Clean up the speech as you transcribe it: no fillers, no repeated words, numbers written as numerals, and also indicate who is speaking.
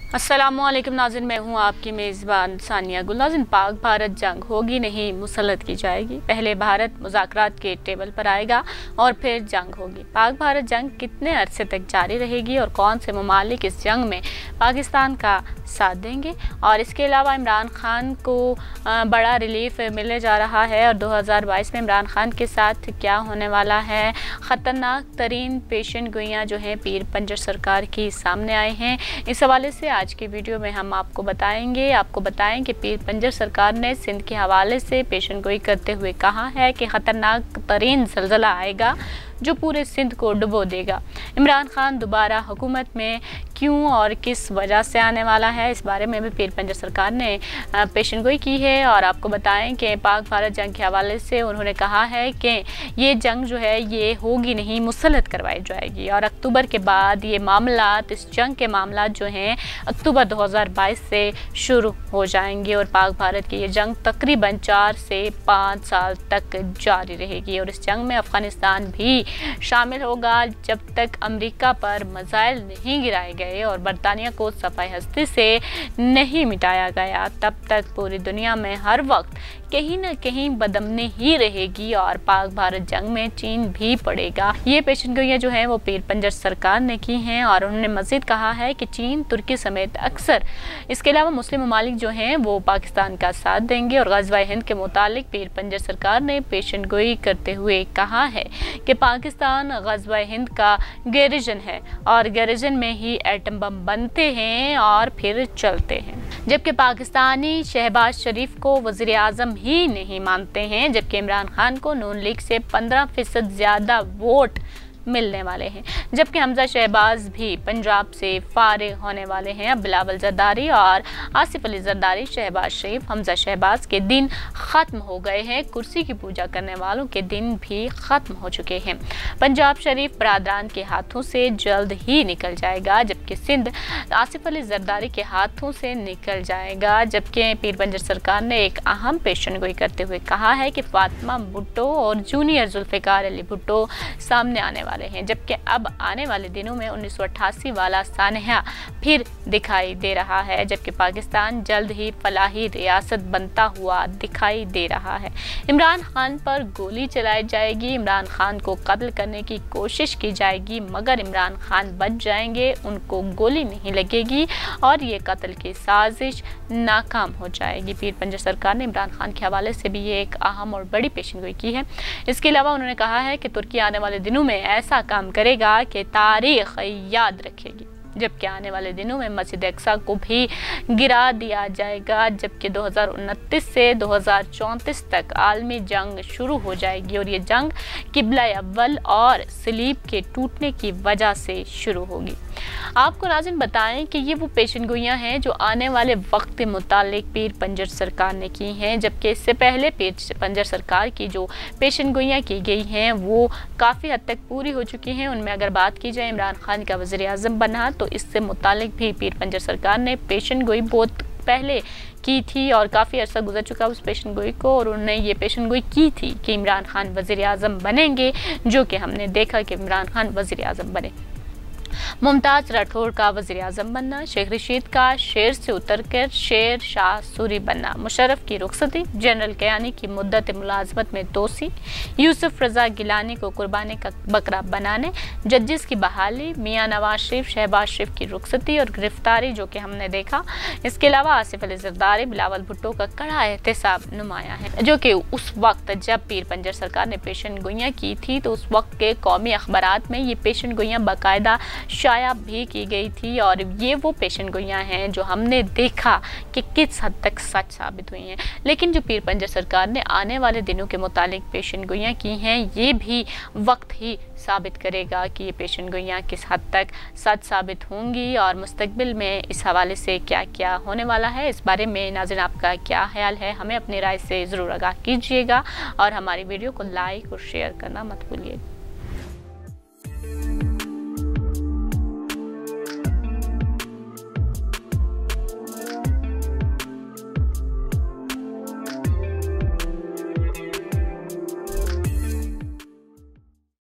Speaker 1: अस्सलामुअलैकुम नाज़रीन, मैं हूँ आपकी मेज़बान सानिया गुल। नाज़रीन, पाक भारत जंग होगी नहीं, मुसल्लत की जाएगी। पहले भारत मुज़ाकरात के टेबल पर आएगा और फिर जंग होगी। पाक भारत जंग कितने अरसे तक जारी रहेगी और कौन से ममालिक इस जंग में पाकिस्तान का साथ देंगे। और इसके अलावा इमरान खान को बड़ा रिलीफ मिलने जा रहा है और 2022 में इमरान खान के साथ क्या होने वाला है। ख़तरनाक तरीन पेशन गोइयाँ जो हैं पीर पंजर सरकार की सामने आए हैं। इस हवाले से आज की वीडियो में हम आपको बताएं कि पीर पंजर सरकार ने सिंध के हवाले से पेशन गोई करते हुए कहा है कि ख़तरनाक तरीन ज़लज़ला आएगा जो पूरे सिंध को डुबो देगा। इमरान खान दोबारा हुकूमत में क्यों और किस वजह से आने वाला है, इस बारे में भी पीर पंजर सरकार ने पेशन गोई की है। और आपको बताएं कि पाक भारत जंग के हवाले से उन्होंने कहा है कि ये जंग जो है ये होगी नहीं, मुसल्लत करवाई जाएगी। और अक्टूबर के बाद ये मामलात, इस जंग के मामलात जो हैं अक्टूबर 2022 से शुरू हो जाएंगे और पाक भारत की ये जंग तकरीबन 4 से 5 साल तक जारी रहेगी। और इस जंग में अफ़गानिस्तान भी शामिल होगा जब तक अमेरिका पर मिसाइल नहीं गिराए गए और बरतानिया को सफाई हस्ती से नहीं मिटाया गया, तब तक पूरी दुनिया में हर वक्त कहीं न कहीं बदमनी ही रहेगी और पाक भारत जंग में चीन भी पड़ेगा। ये पेशन गोइयाँ जो हैं वो पीर पंजर सरकार ने की हैं और उन्होंने मज़ीद कहा है कि चीन, तुर्की समेत अक्सर इसके अलावा मुस्लिम ममालिक जो हैं वो पाकिस्तान का साथ देंगे। और ग़ज़वा हिंद के मुतालिक पीर पंजर सरकार ने पेशन गोई करते हुए कहा है कि पाकिस्तान ग़ज़वा हिंद का गैरिजन है और गैरिजन में ही एटम बम बनते हैं और फिर चलते हैं। जबकि पाकिस्तानी शहबाज शरीफ को वज़ीर आज़म ही नहीं मानते हैं, जबकि इमरान खान को नून लीग से 15% ज़्यादा वोट मिलने वाले हैं। जबकि हमजा शहबाज भी पंजाब से फारिग होने वाले हैं। अब बिलावल जरदारी और आसिफ अली जरदारी, शहबाज शरीफ, हमजा शहबाज के दिन ख़त्म हो गए हैं। कुर्सी की पूजा करने वालों के दिन भी ख़त्म हो चुके हैं। पंजाब शरीफ बरादरान के हाथों से जल्द ही निकल जाएगा, जबकि सिंध आसिफ अली जरदारी के हाथों से निकल जाएगा। जबकि पीर पंजर सरकार ने एक अहम पेशन गोई करते हुए कहा है कि फातिमा भुट्टो और जूनियर जुल्फ़िकार अली भुट्टो सामने आने वाले हैं। जबकि अब आने वाले दिनों में 1988 वाला सानहा फिर दिखाई दे रहा है, जबकि पाकिस्तान जल्द ही फलाही रियासत बनता हुआ दिखाई दे रहा है। इमरान खान पर गोली चलाई जाएगी, इमरान खान को कत्ल करने की कोशिश की जाएगी, मगर इमरान खान बच जाएंगे, उनको गोली नहीं लगेगी और ये कत्ल की साजिश नाकाम हो जाएगी। पीर पंजर सरकार ने इमरान खान के हवाले से भी ये एक अहम और बड़ी पेशन गोई की है। इसके अलावा उन्होंने कहा है कि तुर्की आने वाले दिनों में ऐसा काम करेगा कि तारीख याद रखेगी, जबकि आने वाले दिनों में मस्जिद अक्सा को भी गिरा दिया जाएगा। जबकि 2029 से 2034 तक आलमी जंग शुरू हो जाएगी और ये जंग किबला अव्वल और सलीब के टूटने की वजह से शुरू होगी। आपको नाज़रीन बताएं कि ये वो पेशन गोइयाँ हैं जो आने वाले वक्त के मुतालिक पीर पंजर सरकार ने की हैं, जबकि इससे पहले पीर पंजर सरकार की जो पेशन गोइयाँ की गई हैं वो काफ़ी हद तक पूरी हो चुकी हैं। उनमें अगर बात की जाए इमरान खान का वज़ीर आज़म बनना, तो इससे मुतालिक भी पीर पंजर सरकार ने पेशन गोई बहुत पहले की थी और काफ़ी अर्सा गुजर चुका उस पेशन गोई को, और उन्होंने ये पेशन गोई की थी कि इमरान खान वज़ीर आज़म बनेंगे, जो कि हमने देखा कि इमरान खान वज़ीर आज़म बने। मुमताज़ राठौर का वज़ीर आज़म बनना, शेख रशीद का शेर से उतरकर शेर शाह सूरी बनना, मुशर्रफ की रुखसती, जनरल कयानी की मुद्दत मुलाजमत में तोसी, यूसुफ रज़ा गिलानी को कुर्बानी का बकरा बनाने, जजेस की बहाली, मियाँ नवाज शरीफ, शहबाज शरीफ की रुखसती और गिरफ्तारी, जो कि हमने देखा। इसके अलावा आसिफ अली जरदारी, बिलावल भुट्टो का कड़ा एहतसाब नुमाया है, जो कि उस वक्त जब पीर पंजर सरकार ने पेशन गोइयाँ की थी तो उस वक्त के कौमी अखबारात में ये पेशन गोइयाँ बाकायदा शाया भी की गई थी। और ये वो पेशन गोइयाँ हैं जो हमने देखा कि किस हद तक सच साबित हुई हैं। लेकिन जो पीर पंजर सरकार ने आने वाले दिनों के मुतालिक पेशन गोइयाँ की हैं, ये भी वक्त ही साबित करेगा कि ये पेशन गोइयाँ किस हद तक सच साबित होंगी और मुस्तकबिल में इस हवाले से क्या क्या होने वाला है। इस बारे में नाज़रीन आपका क्या ख्याल है, हमें अपनी राय से ज़रूर आगाह कीजिएगा और हमारी वीडियो को लाइक और शेयर करना मत भूलिएगा।